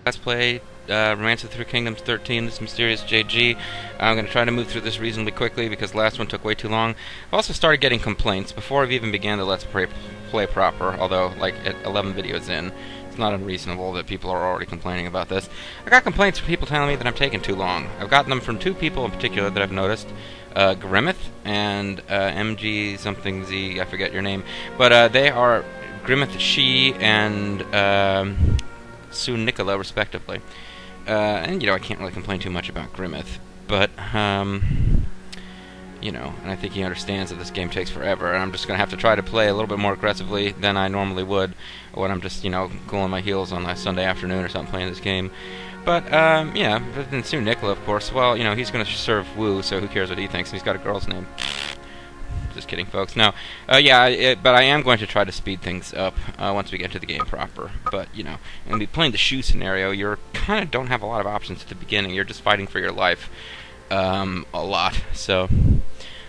Let's play Romance of the Three Kingdoms 13, this mysterious JG. I'm going to try to move through this reasonably quickly because the last one took way too long. I've also started getting complaints before I've even began the Let's Play proper, although, like, at 11 videos in, it's not unreasonable that people are already complaining about this. I got complaints from people telling me that I'm taking too long. I've gotten them from two people in particular that I've noticed. Grimmeth and MG something Z, I forget your name. But they are Grimmeth She and Sue Nicola, respectively. And, you know, I can't really complain too much about Grimmeth, but, you know, and I think he understands that this game takes forever, and I'm just going to have to try to play a little bit more aggressively than I normally would when I'm just, you know, cooling my heels on a Sunday afternoon or something playing this game. But, yeah, but then Sue Nicola, of course, well, you know, he's going to serve Wu, so who cares what he thinks, and he's got a girl's name. Just kidding, folks. No, yeah, but I am going to try to speed things up once we get to the game proper. But, you know, and be playing the shoe scenario, you kind of don't have a lot of options at the beginning. You're just fighting for your life a lot. So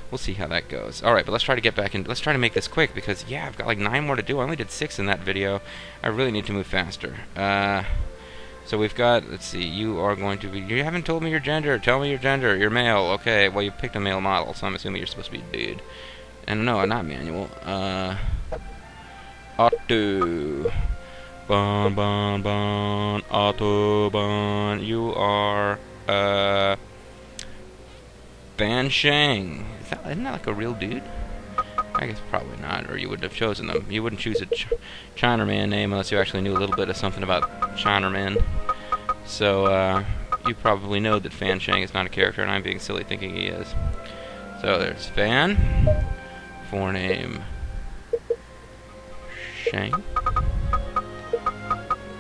we'll see how that goes. All right, but let's try to get back in. Let's try to make this quick because, yeah, I've got like 9 more to do. I only did 6 in that video. I really need to move faster. So we've got, let's see, you are going to be, you haven't told me your gender. Tell me your gender. You're male. Okay, well, you picked a male model, so I'm assuming you're supposed to be a dude. And no, not manual. Auto. Bon, Auto. You are, Fan Sheng. Isn't that like a real dude? I guess probably not, or you wouldn't have chosen them. You wouldn't choose a Chinaman name unless you actually knew a little bit of something about Chinaman. So, you probably know that Fan Sheng is not a character, and I'm being silly thinking he is. So there's Fan. Forename Sheng.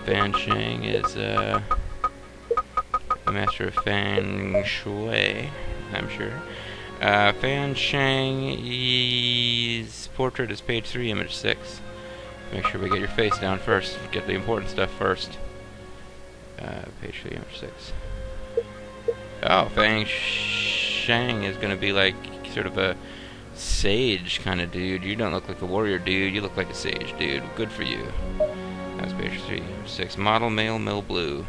Fan Sheng is a master of Feng Shui, I'm sure. Fan Sheng's portrait is page 3, image 6. Make sure we get your face down first. Get the important stuff first. Page 3, image 6. Oh, Fan Sheng is going to be like sort of a sage kind of dude. You don't look like a warrior dude. You look like a sage dude. Good for you. That's page 3, 6. Model male blue.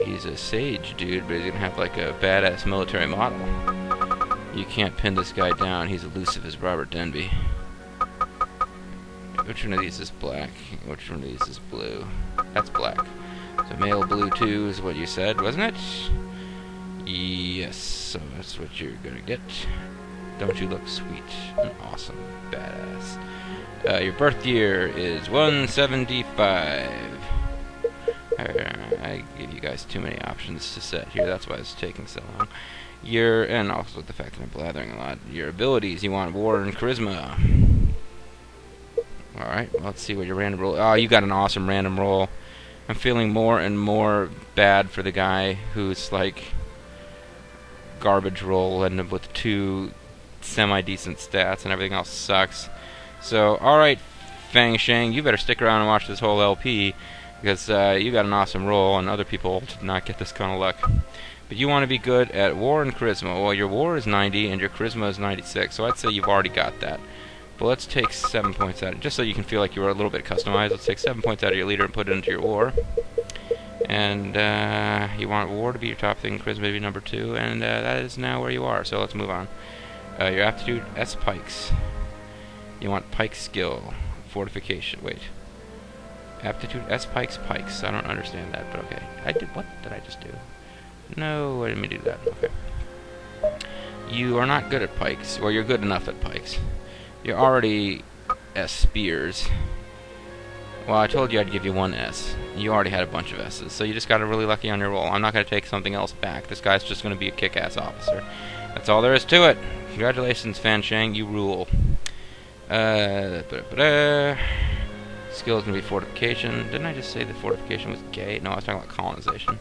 He's a sage dude, but he's gonna have like a badass military model. You can't pin this guy down. He's elusive as Robert Denby. Which one of these is black? Which one of these is blue? That's black. So male blue 2 is what you said, wasn't it? Yes. So that's what you're gonna get. Don't you look sweet and awesome, badass? Your birth year is 175. I give you guys too many options to set here. That's why it's taking so long. And also the fact that I'm blathering a lot. Your abilities, you want war and charisma. Alright, well, let's see what your random roll. Oh, you got an awesome random roll. I'm feeling more and more bad for the guy who's like garbage roll and with 2 semi-decent stats and everything else sucks. So, alright, Fan Sheng, you better stick around and watch this whole LP because you got an awesome roll and other people did not get this kind of luck. But you want to be good at war and charisma. Well, your war is 90 and your charisma is 96, so I'd say you've already got that. But let's take 7 points out of it, just so you can feel like you were a little bit customized. Let's take 7 points out of your leader and put it into your war. And you want war to be your top thing, charisma to be number 2, and that is now where you are, so let's move on. Your aptitude, S pikes. You want pike skill, fortification, wait. Aptitude, S pikes. I don't understand that, but okay. What did I just do? No, I didn't mean to do that, okay. You are not good at pikes, or you're good enough at pikes. You're already S spears. Well, I told you I'd give you 1 S. You already had a bunch of S's, so you just got really lucky on your roll. I'm not going to take something else back. This guy's just going to be a kick-ass officer. That's all there is to it. Congratulations, Fan Sheng. You rule. Skill is going to be fortification. Didn't I just say that fortification was gay? No, I was talking about colonization.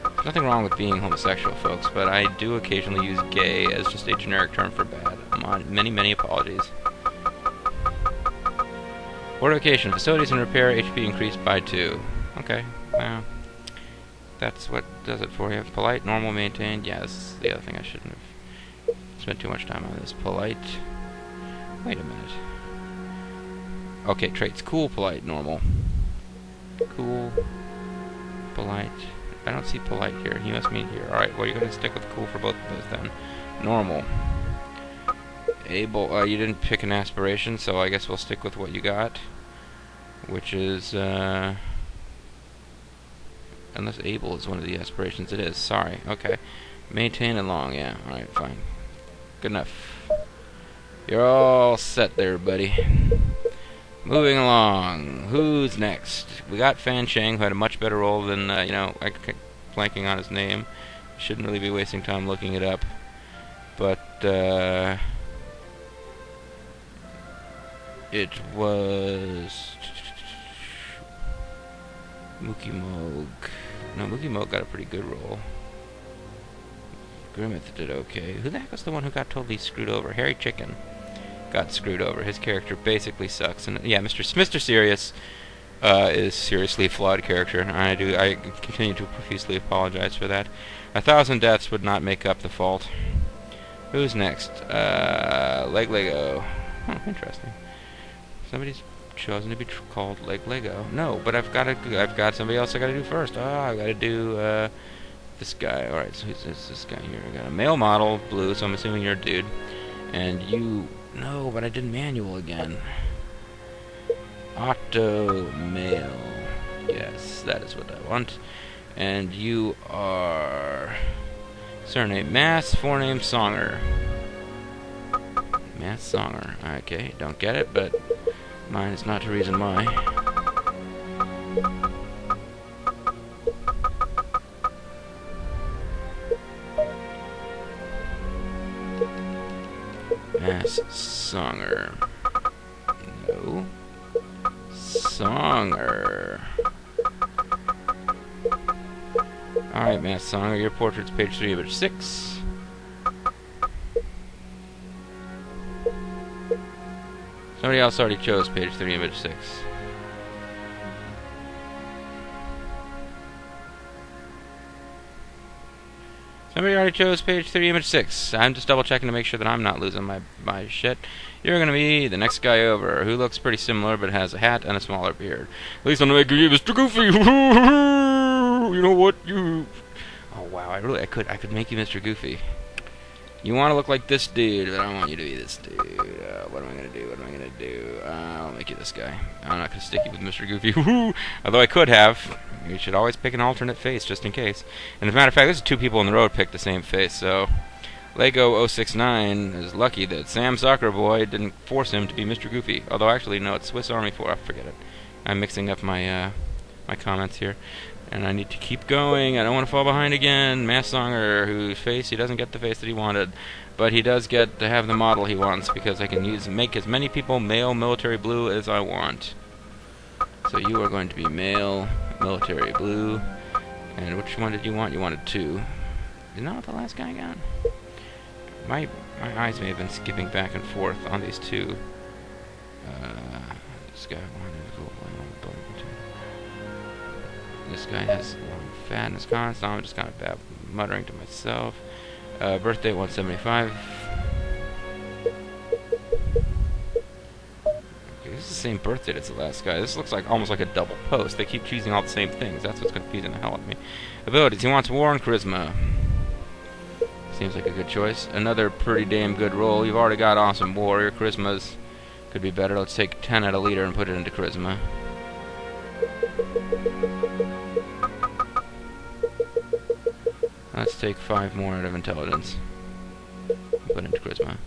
There's nothing wrong with being homosexual, folks, but I do occasionally use gay as just a generic term for bad. Many apologies. Fortification. Facilities and repair HP increased by 2. Okay, well, that's what does it for you. Polite, normal, maintained. Yeah, this is the other thing I shouldn't have spent too much time on this. Polite. Wait a minute. Okay, traits. Cool, polite, normal. Cool, polite. I don't see polite here. He must mean here. Alright, well, you're going to stick with cool for both of those then. Normal. Able. You didn't pick an aspiration, so I guess we'll stick with what you got. Which is, unless able is one of the aspirations, it is. Sorry. Okay. Maintain and long. Yeah. Alright, fine. Good enough. You're all set there, buddy. Moving along. Who's next? We got Fan Sheng, who had a much better role than, you know, I kept blanking on his name. Shouldn't really be wasting time looking it up. But, it was Mookie Moog. No, Mookie Moog got a pretty good role. Grimmeth did okay. Who the heck was the one who got totally screwed over? Harry Chicken got screwed over. His character basically sucks. And yeah, Mr. Serious is seriously a flawed character. And I continue to profusely apologize for that. 1,000 deaths would not make up the fault. Who's next? Lego. Oh, interesting. Somebody's chosen to be called Lego. No, but I've got somebody else I gotta do first. I gotta do this guy. Alright, so who's this guy here? I got a male model, blue, so I'm assuming you're a dude. And you... No, but I did manual again. Auto male. Yes, that is what I want. And you are... Surname Mass, forename Songer. Mass Songer. Okay, don't get it, but mine is not the reason why. Mass Songer. No. Songer. Alright, Mass Songer, your portrait's page 3 of 6. Somebody else already chose page 3 image 6. Somebody already chose page 3 image 6. I'm just double checking to make sure that I'm not losing my shit. You're gonna be the next guy over, who looks pretty similar but has a hat and a smaller beard. At least I'm gonna make you Mr. Goofy. You know what? You... Oh wow, I could make you Mr. Goofy. You want to look like this dude, but I don't want you to be this dude. What am I going to do? I'll make you this guy. I'm not going to stick you with Mr. Goofy. Although I could have. You should always pick an alternate face, just in case. And as a matter of fact, there's 2 people in the row picked the same face, so... Lego 069 is lucky that Sam Soccer Boy didn't force him to be Mr. Goofy. Although, actually, no, it's Swiss Army 4. I forget it. I'm mixing up my, my comments here. And I need to keep going. I don't want to fall behind again. Mass Songer, whose face, he doesn't get the face that he wanted. But he does get to have the model he wants, because I can make as many people male military blue as I want. So you are going to be male military blue. And which one did you want? You wanted 2. Isn't that what the last guy got? My eyes may have been skipping back and forth on these 2. This guy wanted to go. This guy has long fat in his comments, so I'm just kind of muttering to myself. Birthday 175. Okay, this is the same birthday as the last guy. This looks like almost like a double post. They keep choosing all the same things. That's what's confusing the hell out of me. Abilities. He wants war and charisma. Seems like a good choice. Another pretty damn good role. You've already got awesome warrior. Charisma's could be better. Let's take 10 out of leader and put it into charisma. Let's take 5 more out of intelligence. Put into charisma.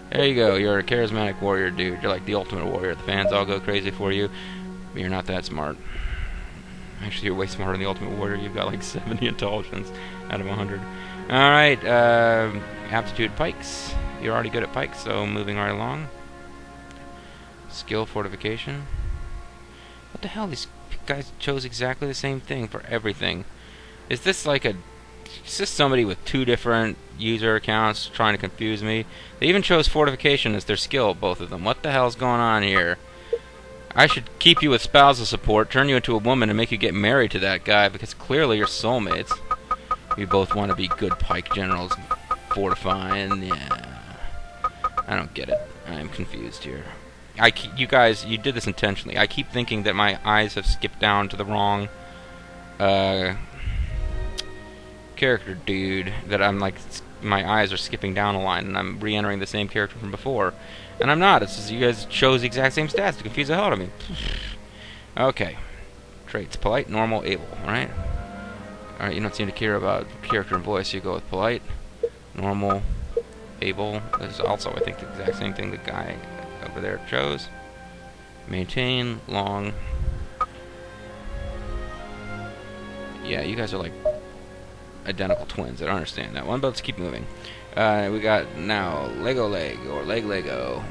There you go. You're a charismatic warrior, dude. You're like the ultimate warrior. The fans all go crazy for you. But you're not that smart. Actually, you're way smarter than the ultimate warrior. You've got like 70 intelligence out of 100. Alright, aptitude pikes. You're already good at pikes, so moving right along. Skill fortification. What the hell? These guys chose exactly the same thing for everything. Is this like is this somebody with 2 different user accounts trying to confuse me? They even chose fortification as their skill, both of them. What the hell's going on here? I should keep you with spousal support, turn you into a woman, and make you get married to that guy, because clearly you're soulmates. We both want to be good pike generals, fortifying, yeah. I don't get it. I'm confused here. You guys, you did this intentionally. I keep thinking that my eyes have skipped down to the wrong character dude that I'm like, my eyes are skipping down a line and I'm re-entering the same character from before. And I'm not. It's just you guys chose the exact same stats to confuse the hell out of me. Okay. Traits. Polite, normal, able. Alright? Alright, you don't seem to care about character and voice, so you go with polite, normal, able. This is also, I think, the exact same thing the guy over there chose. Maintain, long. Yeah, you guys are like identical twins. I don't understand that one, but let's keep moving. We got now Lego Leg, or Leg Lego.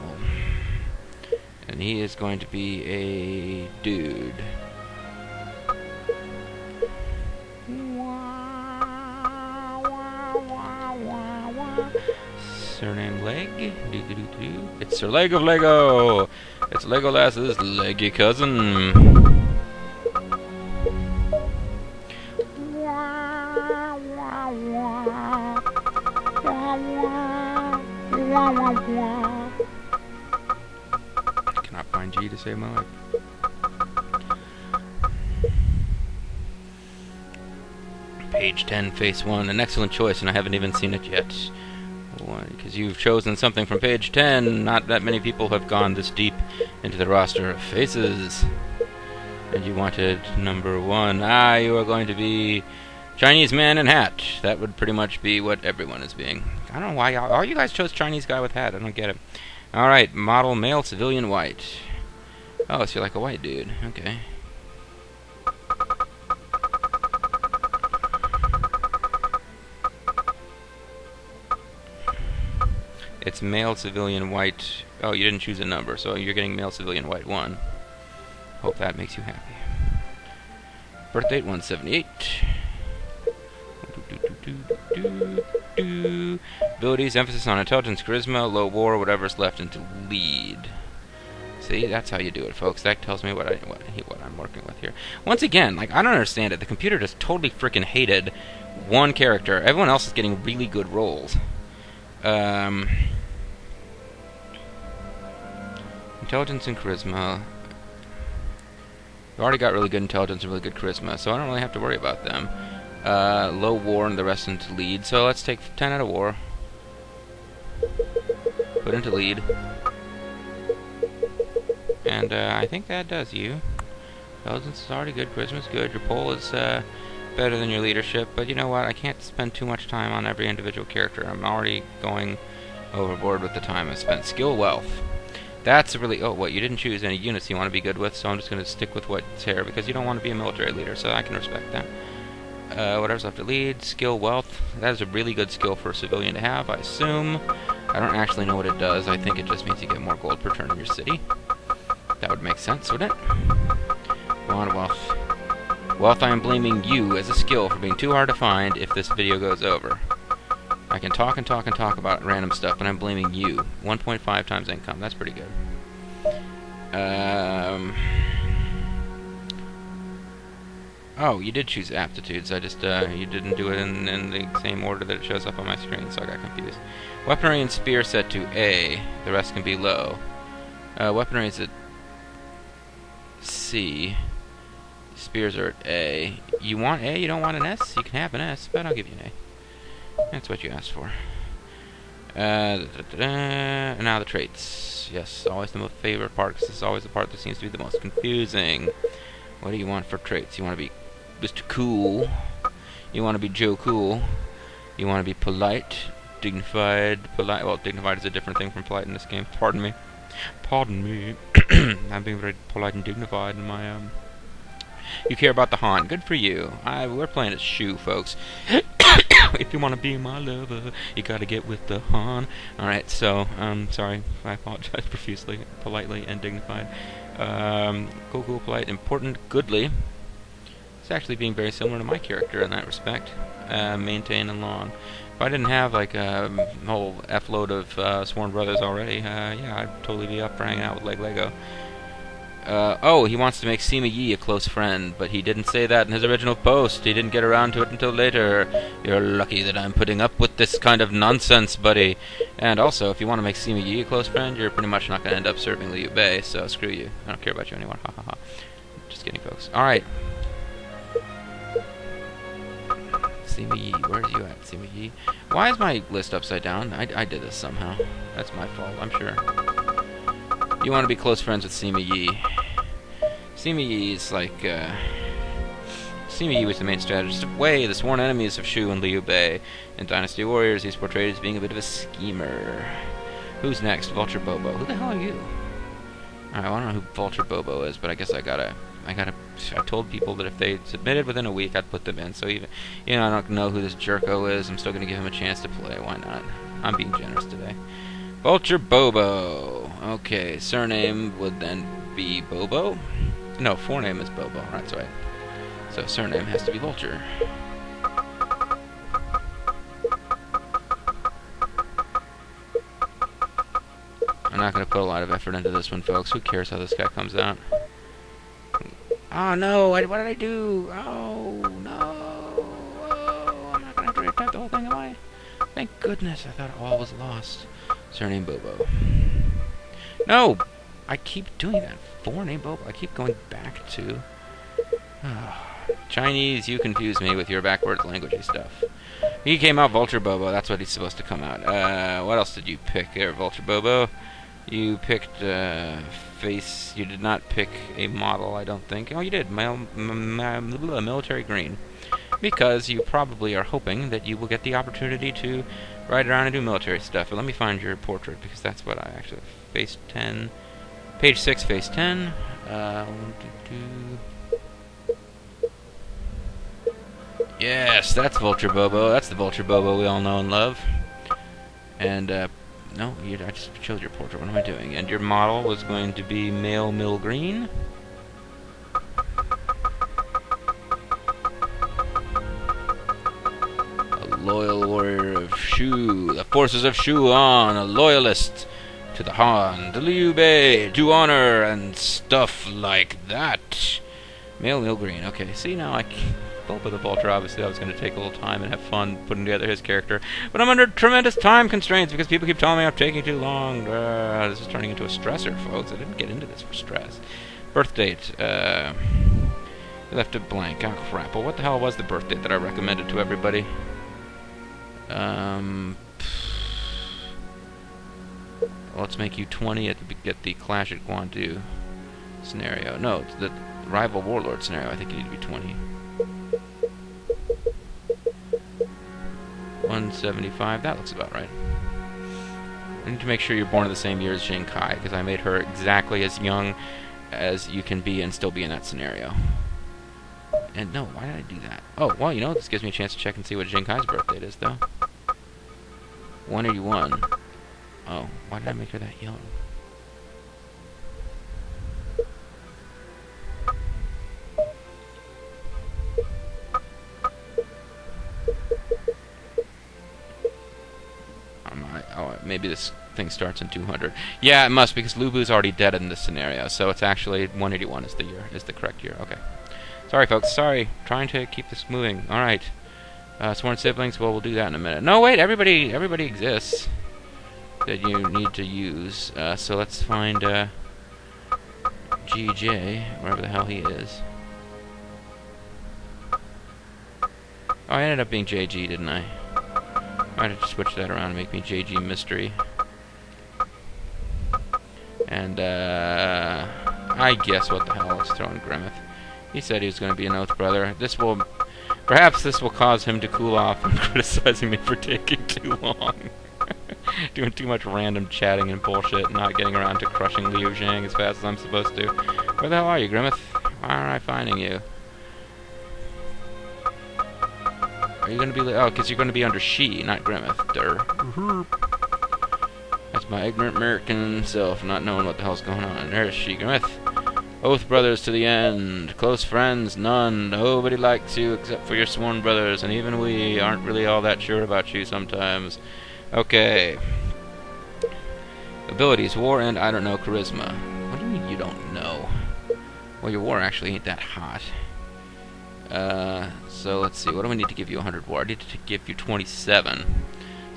And he is going to be a dude. Surname Leg. It's Sir Leg of Lego. It's Legolas's leggy cousin. I cannot find G to save my life. Page 10, face 1. An excellent choice, and I haven't even seen it yet. Because you've chosen something from page 10. Not that many people have gone this deep into the roster of faces. And you wanted number 1. Ah, you are going to be Chinese man in hat. That would pretty much be what everyone is being. I don't know why all you guys chose Chinese guy with hat. I don't get it. Alright, model male civilian white. Oh, so you're like a white dude. Okay. It's male civilian white. Oh, you didn't choose a number, so you're getting male civilian white 1. Hope that makes you happy. Birth date 178. Abilities, emphasis on intelligence, charisma, low war, whatever's left into lead. See, that's how you do it, folks. That tells me what I'm working with here. Once again, like, I don't understand it. The computer just totally freaking hated one character. Everyone else is getting really good rolls. Intelligence and charisma. You already got really good intelligence and really good charisma, so I don't really have to worry about them. Low war and the rest into lead, so let's take 10 out of war. Put into lead. And I think that does you. Intelligence is already good, charisma's good, your poll is better than your leadership, but you know what, I can't spend too much time on every individual character. I'm already going overboard with the time I spent. Skill, wealth. That's really... Oh, what? You didn't choose any units you want to be good with, so I'm just going to stick with what's here, because you don't want to be a military leader, so I can respect that. Whatever's left to lead. Skill, wealth. That is a really good skill for a civilian to have, I assume. I don't actually know what it does. I think it just means you get more gold per turn in your city. That would make sense, wouldn't it? Go on, wealth. Wealth, I am blaming you as a skill for being too hard to find if this video goes over. I can talk and talk and talk about random stuff, but I'm blaming you. 1.5 times income. That's pretty good. Oh, you did choose aptitudes. I just, you didn't do it in the same order that it shows up on my screen, so I got confused. Weaponry and spear set to A. The rest can be low. Weaponry is at C. Spears are at A. You want A? You don't want an S? You can have an S, but I'll give you an A. That's what you asked for. And now the traits. Yes, always the most favorite part, because this is always the part that seems to be the most confusing. What do you want for traits? You want to be Mr. Cool. You want to be Joe Cool. You want to be polite, dignified, polite. Well, dignified is a different thing from polite in this game. Pardon me. Pardon me. I'm being very polite and dignified in my, You care about the Han. Good for you. We're playing as Shu, folks. If you want to be my lover, you gotta get with the Han. Alright, so, sorry. I apologize profusely, politely, and dignified. Cool, polite, important, goodly. It's actually being very similar to my character in that respect. Maintain and long. If I didn't have, like, a whole F-load of sworn brothers already, yeah, I'd totally be up for hanging out with Lego. Oh, he wants to make Sima Yi a close friend, but he didn't say that in his original post. He didn't get around to it until later. You're lucky that I'm putting up with this kind of nonsense, buddy. And also, if you want to make Sima Yi a close friend, you're pretty much not going to end up serving Liu Bei, so screw you. I don't care about you anymore. Ha ha ha. Just kidding, folks. Alright. Sima Yi. Where's you at, Sima Yi? Why is my list upside down? I did this somehow. That's my fault, I'm sure. You want to be close friends with Sima Yi. Sima Yi is like, Sima Yi was the main strategist of Wei, the sworn enemies of Shu and Liu Bei. In Dynasty Warriors, he's portrayed as being a bit of a schemer. Who's next? Vulture Bobo. Who the hell are you? Alright, well, I don't know who Vulture Bobo is, but I guess I told people that if they submitted within a week, I'd put them in. So even, I don't know who this jerko is. I'm still going to give him a chance to play. Why not? I'm being generous today. Vulture Bobo. Okay, surname would then be Bobo. No, forename is Bobo. That's right. So surname has to be Vulture. I'm not going to put a lot of effort into this one, folks. Who cares how this guy comes out? Oh, no. What did I do? Oh, no. Oh, I'm not going to have to retype the whole thing, am I? Thank goodness. I thought all was lost. Surname Bobo. No! I keep doing that. Forename Bobo. I keep going back to... Chinese, you confuse me with your backwards languagey stuff. He came out Vulture Bobo. That's what he's supposed to come out. What else did you pick there, Vulture Bobo? You picked face. You did not pick a model, I don't think. Oh, you did. Military green. Because you probably are hoping that you will get the opportunity to ride around and do military stuff. But let me find your portrait, because that's what I actually... Face 10. Page 6, face 10. Yes, that's Vulture Bobo. That's the Vulture Bobo we all know and love. And, no, I just chose your portrait. What am I doing? And your model was going to be male mill green. A loyal warrior of Shu. The forces of Shu on. A loyalist to the Han, to Liu Bei, to honor, and stuff like that. Male mill green. Okay, see now I can... Both of the Vulture, obviously, I was going to take a little time and have fun putting together his character. But I'm under tremendous time constraints because people keep telling me I'm taking too long. This is turning into a stressor, folks. I didn't get into this for stress. Birth date. You left it blank. Oh, crap. Well, what the hell was the birth date that I recommended to everybody? Let's make you 20 get the Clash at Guandu scenario. No, it's the Rival Warlord scenario. I think you need to be 20. 175, that looks about right. I need to make sure you're born in the same year as Jing Kai, because I made her exactly as young as you can be and still be in that scenario. And no, why did I do that? Oh, well, this gives me a chance to check and see what Jing Kai's birth date is, though. 181. Oh, why did I make her that young? Maybe this thing starts in 200. Yeah, it must, because Lubu's already dead in this scenario, so it's actually 181 is the correct year. Okay. Sorry, folks. Sorry. Trying to keep this moving. All right. Sworn siblings. Well, we'll do that in a minute. No, wait. Everybody exists that you need to use. So let's find GJ, wherever the hell he is. Oh, I ended up being JG, didn't I? I had to switch that around and make me JG Mystery. And, I guess what the hell, let's throw in Grimmeth. He said he was going to be an Oath Brother. Perhaps this will cause him to cool off from criticizing me for taking too long. Doing too much random chatting and bullshit and not getting around to crushing Liu Zhang as fast as I'm supposed to. Where the hell are you, Grimmeth? Why aren't I finding you? Are you going to be... Oh, because you're going to be under She, not Grimmeth. That's my ignorant American self not knowing what the hell's going on. There's She, Grimmeth. Oath brothers to the end. Close friends, none. Nobody likes you except for your sworn brothers, and even we aren't really all that sure about you sometimes. Okay. Abilities, war and, I don't know, charisma. What do you mean you don't know? Well, your war actually ain't that hot. So let's see, what do we need to give you 100 war? I need to give you 27. So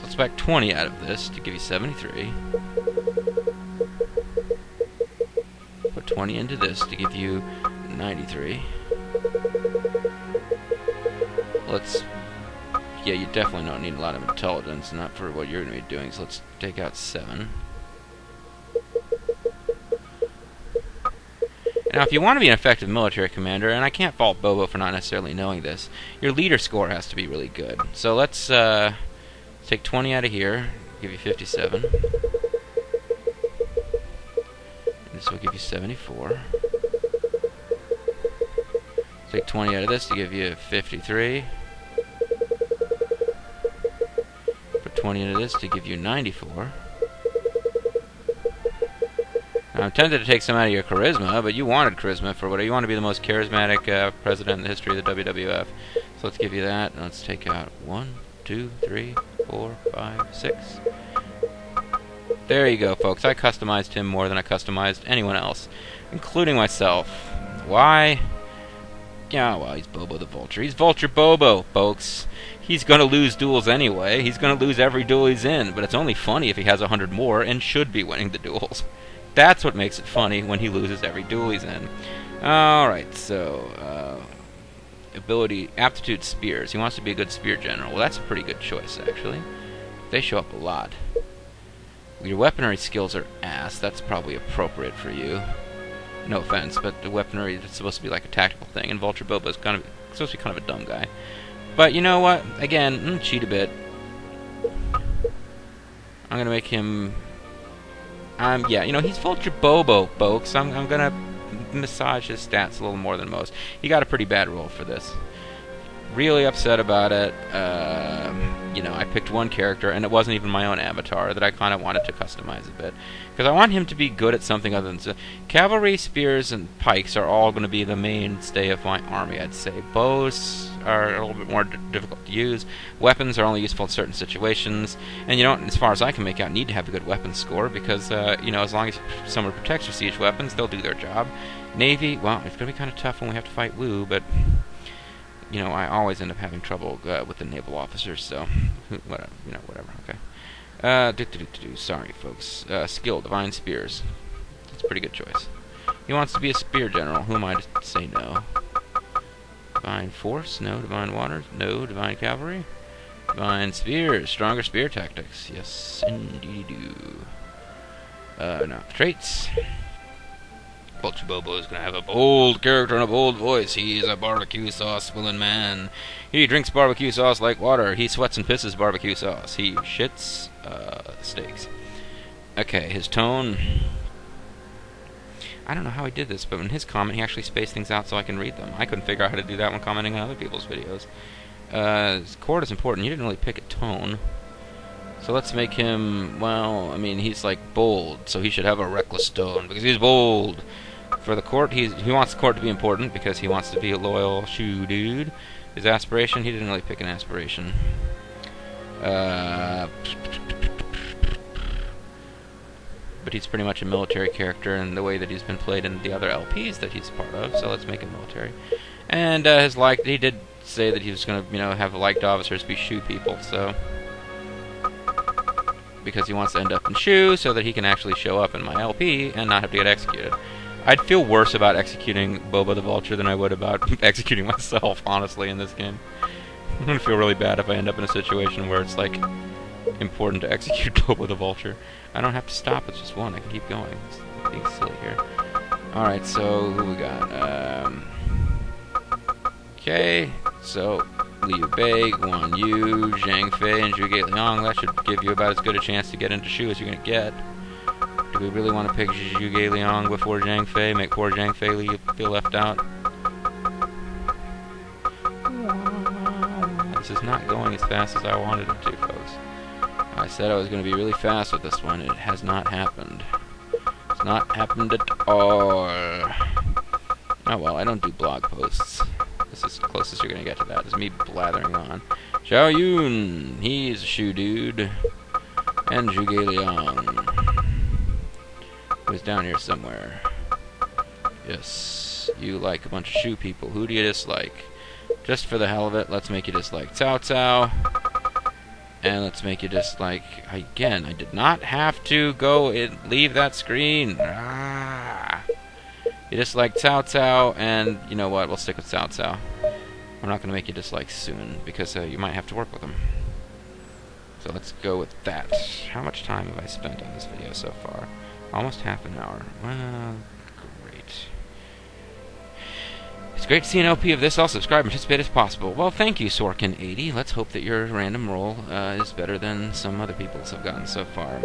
let's back 20 out of this to give you 73. Put 20 into this to give you 93. Let's yeah, you definitely don't need a lot of intelligence, not for what you're going to be doing, so let's take out 7. Now, if you want to be an effective military commander, and I can't fault Bobo for not necessarily knowing this, your leader score has to be really good. So let's take 20 out of here, give you 57. And this will give you 74. Take 20 out of this to give you 53. Put 20 into this to give you 94. Now, I'm tempted to take some out of your charisma, but you wanted charisma for whatever. You want to be the most charismatic president in the history of the WWF. So let's give you that, and let's take out 1, 2, 3, 4, 5, 6. There you go, folks. I customized him more than I customized anyone else, including myself. Why? Yeah, well, he's Bobo the Vulture. He's Vulture Bobo, folks. He's going to lose duels anyway. He's going to lose every duel he's in, but it's only funny if he has 100 more and should be winning the duels. That's what makes it funny when he loses every duel he's in. Alright, so, ability, aptitude spears. He wants to be a good spear general. Well, that's a pretty good choice, actually. They show up a lot. Your weaponry skills are ass. That's probably appropriate for you. No offense, but the weaponry is supposed to be like a tactical thing, and Vulture Bobo is supposed to be kind of a dumb guy. But you know what? Again, cheat a bit. I'm gonna make him. Yeah, you know, he's Vulture Bobo, folks. I'm gonna massage his stats a little more than most. He got a pretty bad roll for this. Really upset about it. You know, I picked one character, and it wasn't even my own avatar, that I kind of wanted to customize a bit. Because I want him to be good at something other than... Cavalry, spears, and pikes are all going to be the mainstay of my army, I'd say. Bows are a little bit more difficult to use. Weapons are only useful in certain situations. And you don't, as far as I can make out, need to have a good weapons score, because, you know, as long as someone protects your siege weapons, they'll do their job. Navy, well, it's going to be kind of tough when we have to fight Wu, but... You know, I always end up having trouble with the naval officers, so whatever. You know, whatever. Okay. Sorry, folks. Skill, divine spears. That's a pretty good choice. He wants to be a spear general. Who am I to say no? Divine force? No. Divine waters? No. Divine cavalry? Divine spears. Stronger spear tactics. Yes, indeed do. Now traits. Vulture Bobo is going to have a bold character and a bold voice. He's a barbecue sauce willing man. He drinks barbecue sauce like water. He sweats and pisses barbecue sauce. He shits steaks. Okay, his tone. I don't know how he did this, but in his comment, he actually spaced things out so I can read them. I couldn't figure out how to do that when commenting on other people's videos. His chord is important. You didn't really pick a tone. So let's make him, well, I mean, he's like bold, so he should have a reckless tone because he's bold. For the court, he wants the court to be important because he wants to be a loyal shoe dude. His aspiration, he didn't really pick an aspiration. But he's pretty much a military character in the way that he's been played in the other LPs that he's part of, so let's make him military. And he did say that he was going to, you know, have liked officers be shoe people, so... Because he wants to end up in shoe so that he can actually show up in my LP and not have to get executed. I'd feel worse about executing Bobo the Vulture than I would about executing myself, honestly, in this game. I'm going to feel really bad if I end up in a situation where it's, like, important to execute Bobo the Vulture. I don't have to stop, it's just one. I can keep going. It's being silly here. Alright, so who we got? Okay, so Liu Bei, Guan Yu, Zhang Fei, and Zhuge Liang. That should give you about as good a chance to get into Shu as you're going to get. Do we really want to pick Zhuge Liang before Zhang Fei? Make poor Zhang Fei feel left out? This is not going as fast as I wanted it to, folks. I said I was going to be really fast with this one. It has not happened. It's not happened at all. Oh well, I don't do blog posts. This is the closest you're going to get to that, is me blathering on. Xiao Yun, he's a shoe dude. And Zhuge Liang, who's down here somewhere. Yes, you like a bunch of shoe people. Who do you dislike? Just for the hell of it, let's make you dislike Cao Cao. And let's make you dislike... Again, I did not have to go and leave that screen. You dislike Cao Cao, and you know what? We'll stick with Cao Cao. I'm not going to make you dislike soon, because you might have to work with them. So let's go with that. How much time have I spent on this video so far? Almost half an hour. Well, great. It's great to see an LP of this. I'll subscribe and participate as possible. Well, thank you, Sorkin80. Let's hope that your random roll is better than some other people's have gotten so far.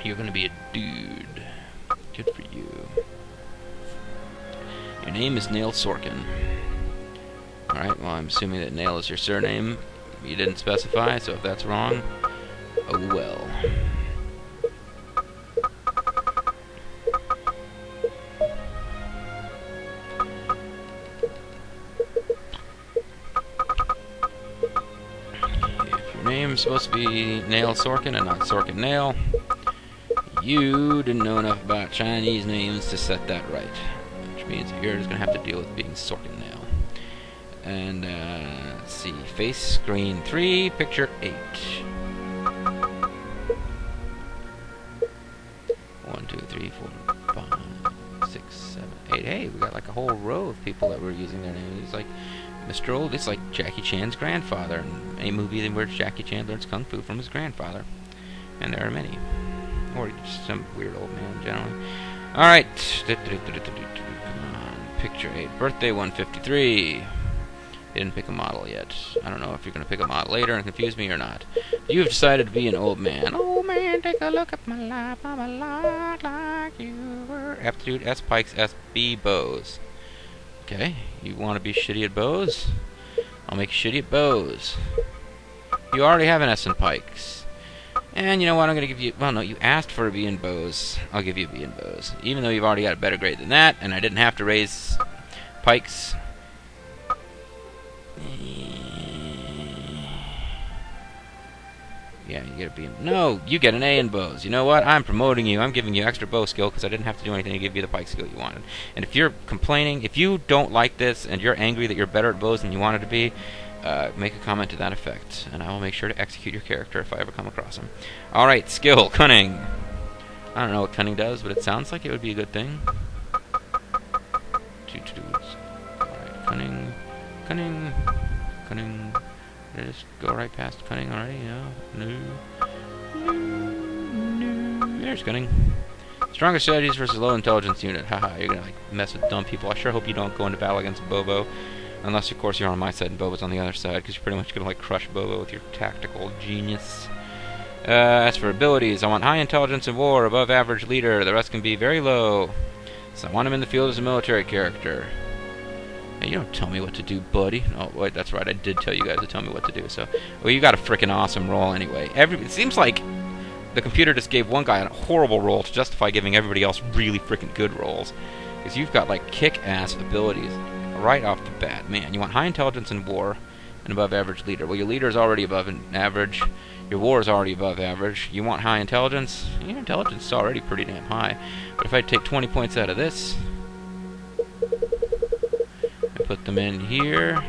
You're going to be a dude. Good for you. Your name is Nail Sorkin. Alright, well, I'm assuming that Nail is your surname. You didn't specify, so if that's wrong, oh well. If your name's supposed to be Nail Sorkin and not Sorkin Nail, you didn't know enough about Chinese names to set that right. Which means that you're just going to have to deal with being Sorkin Nail. And, let's see, face screen 3, picture 8. 1, 2, 3, 4, 5, 6, 7, 8. Hey, we got like a whole row of people that were using their names. Like Mr. Old, it's like Jackie Chan's grandfather. In a movie where Jackie Chan learns kung fu from his grandfather. And there are many. Or just some weird old man, generally. Alright. Come on. Picture 8. Birthday 153. Didn't pick a model yet. I don't know if you're going to pick a model later and confuse me or not. You've decided to be an old man. Old man, take a look at my life. I'm a lot like you were. Aptitude S pikes, S B bows. Okay, you want to be shitty at bows? I'll make you shitty at bows. You already have an S in pikes. And you know what, I'm going to give you... Well, no, you asked for a B in bows. I'll give you a B in bows. Even though you've already got a better grade than that, and I didn't have to raise pikes... Yeah, you get a B. No, you get an A in bows. You know what? I'm promoting you. I'm giving you extra bow skill because I didn't have to do anything to give you the pike skill you wanted. And if you're complaining, if you don't like this and you're angry that you're better at bows than you wanted to be, make a comment to that effect, and I will make sure to execute your character if I ever come across him. Alright, skill, cunning. I don't know what cunning does, but it sounds like it would be a good thing. Two to-dos. Alright, cunning, cunning, cunning. Did I just go right past cunning already? No. No. There's cunning. Stronger strategies versus low intelligence unit. Haha, you're gonna like mess with dumb people. I sure hope you don't go into battle against Bobo. Unless, of course, you're on my side and Bobo's on the other side, because you're pretty much gonna like crush Bobo with your tactical genius. As for abilities, I want high intelligence in war, above average leader. The rest can be very low. So I want him in the field as a military character. Hey, you don't tell me what to do, buddy. Oh, wait, that's right. I did tell you guys to tell me what to do. So, well, you got a freaking awesome roll anyway. It seems like the computer just gave one guy a horrible roll to justify giving everybody else really freaking good rolls. Because you've got, like, kick-ass abilities right off the bat. Man, you want high intelligence in war and above average leader. Well, your leader is already above average. Your war is already above average. You want high intelligence? Your intelligence is already pretty damn high. But if I take 20 points out of this... put them in here,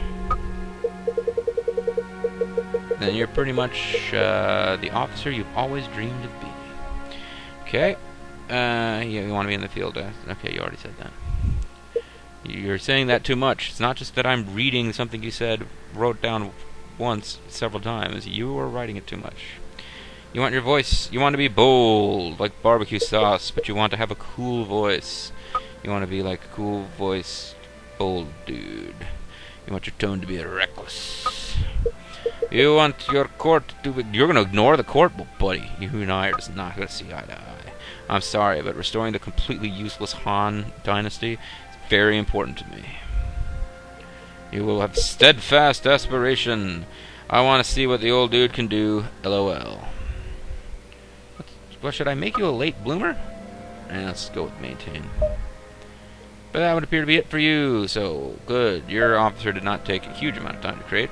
then you're pretty much the officer you've always dreamed of being. Okay. Yeah, you want to be in the field. Okay, you already said that. You're saying that too much. It's not just that I'm reading something you said, wrote down once, several times. You are writing it too much. You want your voice, you want to be bold, like barbecue sauce, but you want to have a cool voice. You want to be like a cool voice, bold dude. You want your tone to be reckless. You want your court to be... You're going to ignore the court? Well, buddy, you and I are just not going to see eye to eye. I'm sorry, but restoring the completely useless Han dynasty is very important to me. You will have steadfast aspiration. I want to see what the old dude can do. LOL. What, should I make you a late bloomer? Let's go with maintain. But that would appear to be it for you, so good. Your officer did not take a huge amount of time to create.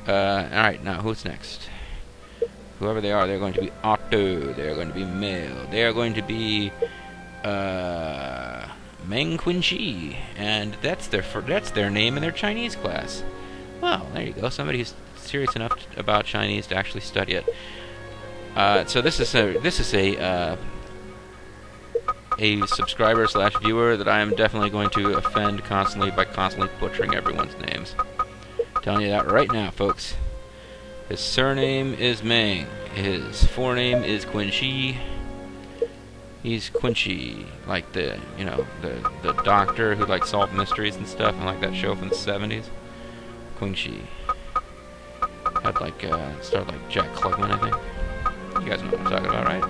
Alright, now who's next? Whoever they are, they're going to be auto, they're going to be male, they are going to be Meng Qingshe, and that's their name in their Chinese class. Well, there you go. Somebody who's serious enough about Chinese to actually study it. So this is a subscriber / viewer that I am definitely going to offend constantly by constantly butchering everyone's names. Telling you that right now, folks. His surname is Meng. His forename is Quinchi. He's Quinchi, like the doctor who like solved mysteries and stuff, and like that show from the 70s. Quinchi had like started like Jack Klugman, I think. You guys know what I'm talking about, right?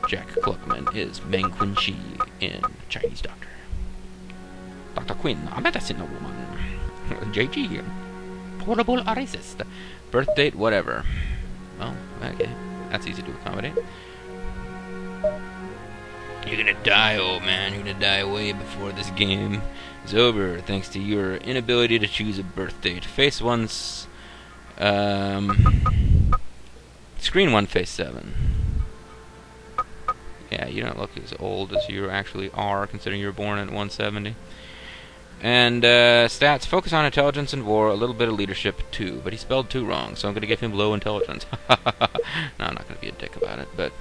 Jack Klugman is Meng Qingshe in Chinese Doctor. Dr. Quinn, a medicine woman. JG, portable racist. Birth date, whatever. Oh, okay. That's easy to accommodate. You're gonna die, old man. You're gonna die way before this game is over, thanks to your inability to choose a birth date. Face 1's... Screen 1, face 7. Yeah, you don't look as old as you actually are, considering you were born in 170. And stats, focus on intelligence and war, a little bit of leadership too, but he spelled 2 wrong, so I'm going to give him low intelligence. No, I'm not going to be a dick about it, but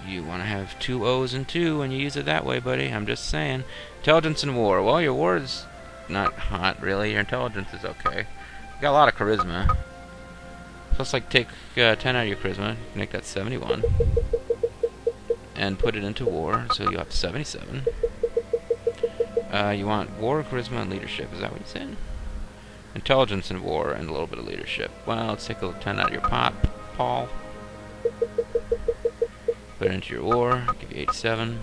you want to have 2 O's and 2 and you use it that way, buddy. I'm just saying. Intelligence and war. Well, your war is not hot, really. Your intelligence is okay. You got a lot of charisma. So let's like take 10 out of your charisma, make that 71, and put it into war, so you have 77. You want war, charisma, and leadership. Is that what you said? Intelligence and war, and a little bit of leadership. Well, let's take a 10 out of your pot, Paul. Put it into your war, give you 87.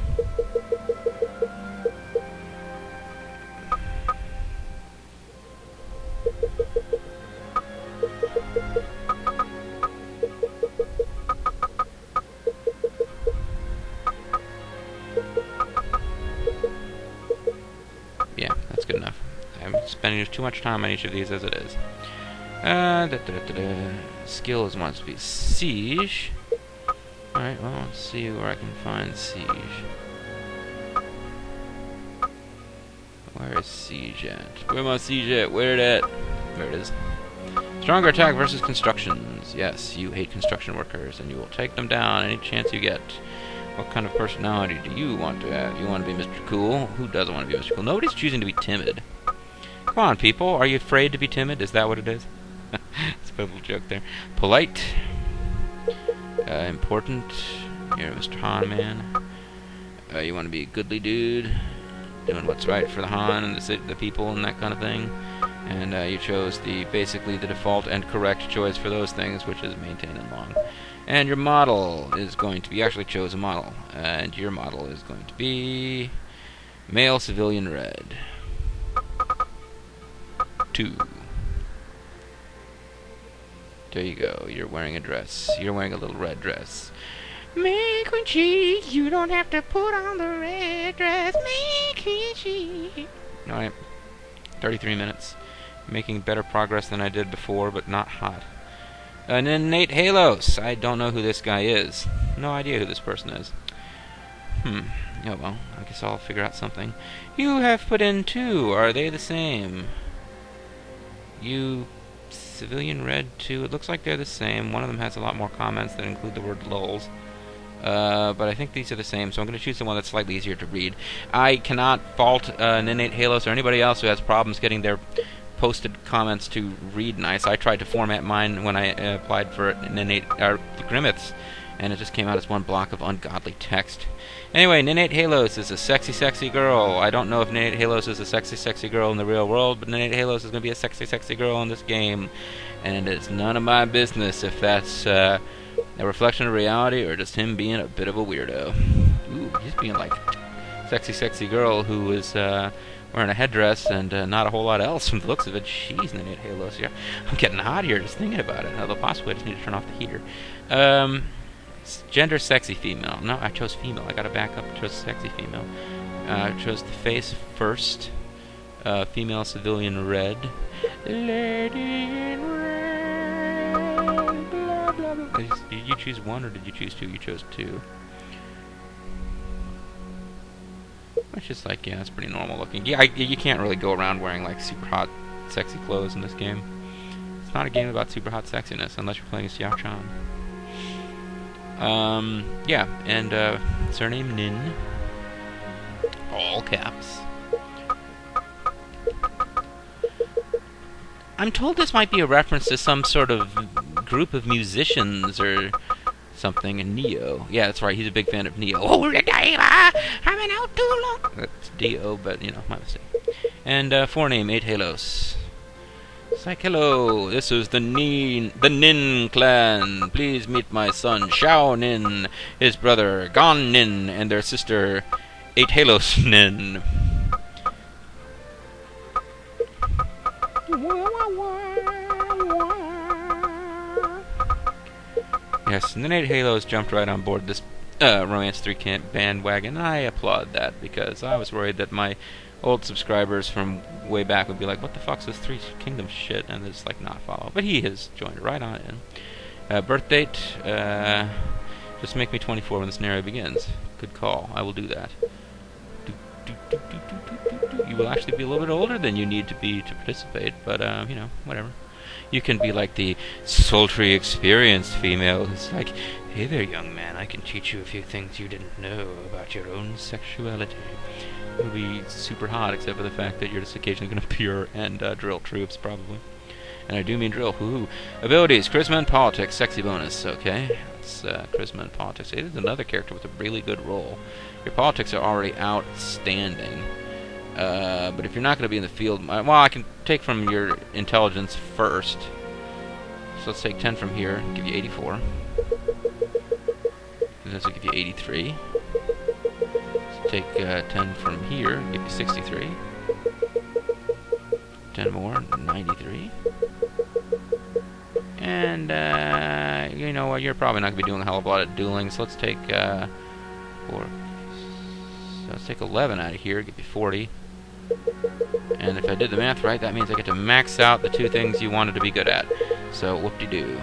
Yeah, that's good enough. I'm spending too much time on each of these as it is. Skills wants to be siege. Alright, well, let's see where I can find siege. Where is siege at? Where my siege at? Where it at? There it is. Stronger attack versus constructions. Yes, you hate construction workers, and you will take them down any chance you get. What kind of personality do you want to have? You want to be Mr. Cool? Who doesn't want to be Mr. Cool? Nobody's choosing to be timid. Come on, people. Are you afraid to be timid? Is that what it is? It's a little joke there. Polite. Important. You're Mr. Han Man. You want to be a goodly dude, doing what's right for the Han and the people and that kind of thing. And you chose basically the default and correct choice for those things, which is maintain and long. And your model is going to be, you actually chose a model, and your model is going to be male civilian red. 2. There you go. You're wearing a dress. You're wearing a little red dress. Make Quinchi, you don't have to put on the red dress. Make Quinchi. Alright. 33 minutes. Making better progress than I did before, but not hot. An innate Halos. I don't know who this guy is. No idea who this person is. Oh well, I guess I'll figure out something. You have put in 2. Are they the same? You civilian red 2. It looks like they're the same. One of them has a lot more comments that include the word lulz. But I think these are the same, so I'm going to choose the one that's slightly easier to read. I cannot fault an innate Halos or anybody else who has problems getting their posted comments to read nice. I tried to format mine when I applied for an innate Grimmeths, and it just came out as one block of ungodly text. Anyway, Ninate Halos is a sexy, sexy girl. I don't know if Ninate Halos is a sexy, sexy girl in the real world, but Ninate Halos is going to be a sexy, sexy girl in this game. And it's none of my business if that's a reflection of reality or just him being a bit of a weirdo. Ooh, he's being like sexy, sexy girl who is wearing a headdress and not a whole lot else from the looks of it. Jeez, Ninate Halos. Yeah, I'm getting hot here just thinking about it. Although possibly I just need to turn off the heater. Gender sexy female. No, I chose female. I gotta back up. I chose sexy female. I chose the face first. Female civilian red. Lady in red. Blah, blah, blah. Did you choose 1 or did you choose 2? You chose 2. Which is like, yeah, it's pretty normal looking. Yeah, you can't really go around wearing like super hot, sexy clothes in this game. It's not a game about super hot sexiness unless you're playing as Xiao Chan. Yeah, and surname Nin. All caps. I'm told this might be a reference to some sort of group of musicians or something in Neo. Yeah, that's right, he's a big fan of Neo. Oh, I've been out too long. That's Dio, but, you know, my mistake. And forename, 8 Halos. It's like, hello, this is the Nin clan. Please meet my son, Xiao Nin, his brother, Gan Nin, and their sister, 8 Halos Nin. Yes, and then 8 Halos jumped right on board this Romance 3 bandwagon, and I applaud that, because I was worried that my old subscribers from way back would be like, what the fuck's this Three Kingdoms shit, and just like not follow. But he has joined right on in. Birth date, just make me 24 when the scenario begins. Good call, I will do that. You will actually be a little bit older than you need to be to participate, but you know, whatever. You can be like the sultry, experienced female who's like, hey there, young man, I can teach you a few things you didn't know about your own sexuality. It'll be super hot, except for the fact that you're just occasionally going to pure and drill troops, probably. And I do mean drill. Woohoo. Abilities, charisma and politics, sexy bonus. Okay, that's charisma and politics. It is another character with a really good role. Your politics are already outstanding. But if you're not going to be in the field, well, I can take from your intelligence first. So let's take 10 from here, give you 84. This will give you 83. Let's take 10 from here, give you 63. 10 more, 93. And, you know what, you're probably not going to be doing a hell of a lot of dueling, so let's take 4. So let's take 11 out of here, give you 40. And if I did the math right, that means I get to max out the 2 things you wanted to be good at. So, whoop-de-doo.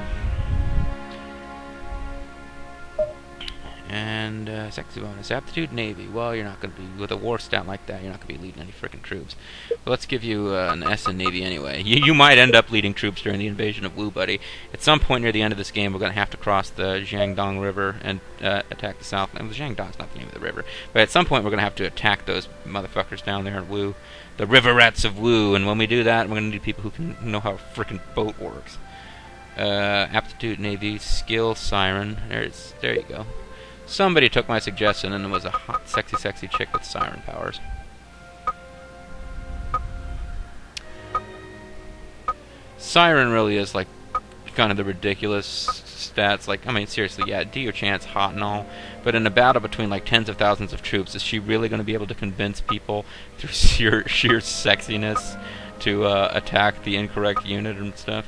And, sexy bonus. Aptitude, Navy. Well, you're not going to be, with a war stat like that, you're not going to be leading any frickin' troops. But let's give you an S in Navy anyway. You might end up leading troops during the invasion of Wu, buddy. At some point near the end of this game, we're going to have to cross the Jiangdong River and attack the south. And the Jiangdong's not the name of the river. But at some point, we're going to have to attack those motherfuckers down there in Wu. The river rats of Wu. And when we do that, we're going to need people who know how a frickin' boat works. Aptitude, Navy. Skill, Siren. There you go. Somebody took my suggestion and it was a hot, sexy chick with siren powers. Siren really is like kind of the ridiculous stats. Like, I mean, seriously, yeah, do your chance, hot and all. But in a battle between like tens of thousands of troops, is she really going to be able to convince people through sheer sexiness to attack the incorrect unit and stuff?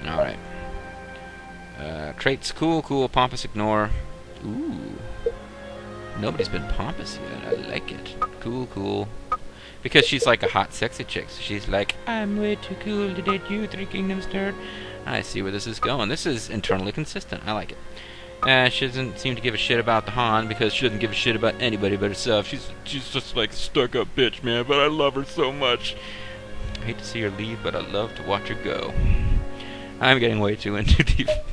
Alright. Traits, cool, pompous, ignore. Ooh. Nobody's been pompous yet. I like it. Cool. Because she's like a hot, sexy chick. So she's like, I'm way too cool to date you, Three Kingdoms turd. I see where this is going. This is internally consistent. I like it. She doesn't seem to give a shit about the Han because she doesn't give a shit about anybody but herself. She's just like stuck-up bitch, man, but I love her so much. I hate to see her leave, but I love to watch her go. I'm getting way too into the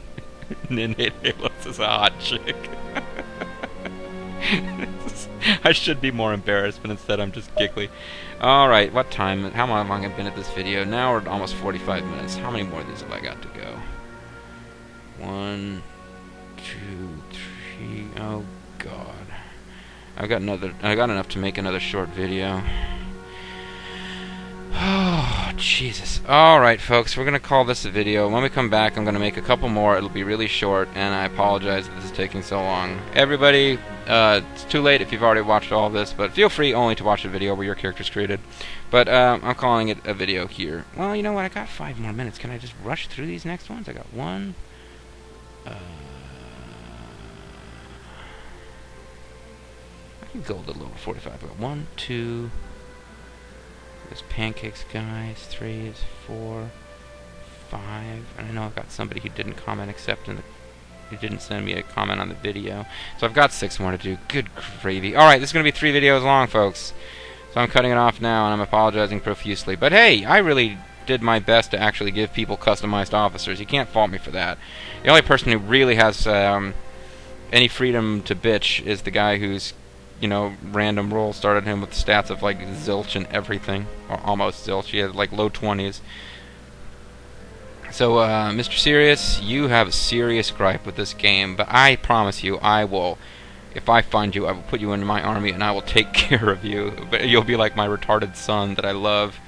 Nin Halos as a hot chick. I should be more embarrassed, but instead I'm just giggly. Alright, what time? How long have I been at this video? Now we're at almost 45 minutes. How many more of these have I got to go? 1, 2, 3. Oh god. I got enough to make another short video. Oh, Jesus. Alright, folks, we're going to call this a video. When we come back, I'm going to make a couple more. It'll be really short, and I apologize that this is taking so long. Everybody, it's too late if you've already watched all of this, but feel free only to watch a video where your character's created. But I'm calling it a video here. Well, you know what? I got 5 more minutes. Can I just rush through these next ones? I got 1. I can go a little over 45. I got 1, 2... There's pancakes, guys. 3 is 4, 5. And I know I've got somebody who didn't comment except who didn't send me a comment on the video. So I've got 6 more to do. Good gravy. Alright, this is going to be 3 videos long, folks. So I'm cutting it off now, and I'm apologizing profusely. But hey, I really did my best to actually give people customized officers. You can't fault me for that. The only person who really has Any freedom to bitch is the guy who's, you know, random roll started him with stats of like zilch and everything, or almost zilch. He had like low 20s. So, Mr. Serious, you have a serious gripe with this game, but I promise you, I will, if I find you, I will put you into my army and I will take care of you. But you'll be like my retarded son that I love.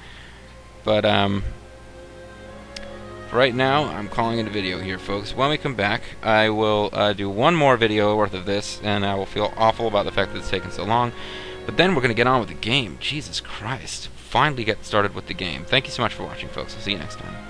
But, right now, I'm calling it a video here, folks. When we come back, I will do one more video worth of this, and I will feel awful about the fact that it's taken so long. But then we're going to get on with the game. Jesus Christ. Finally get started with the game. Thank you so much for watching, folks. I'll see you next time.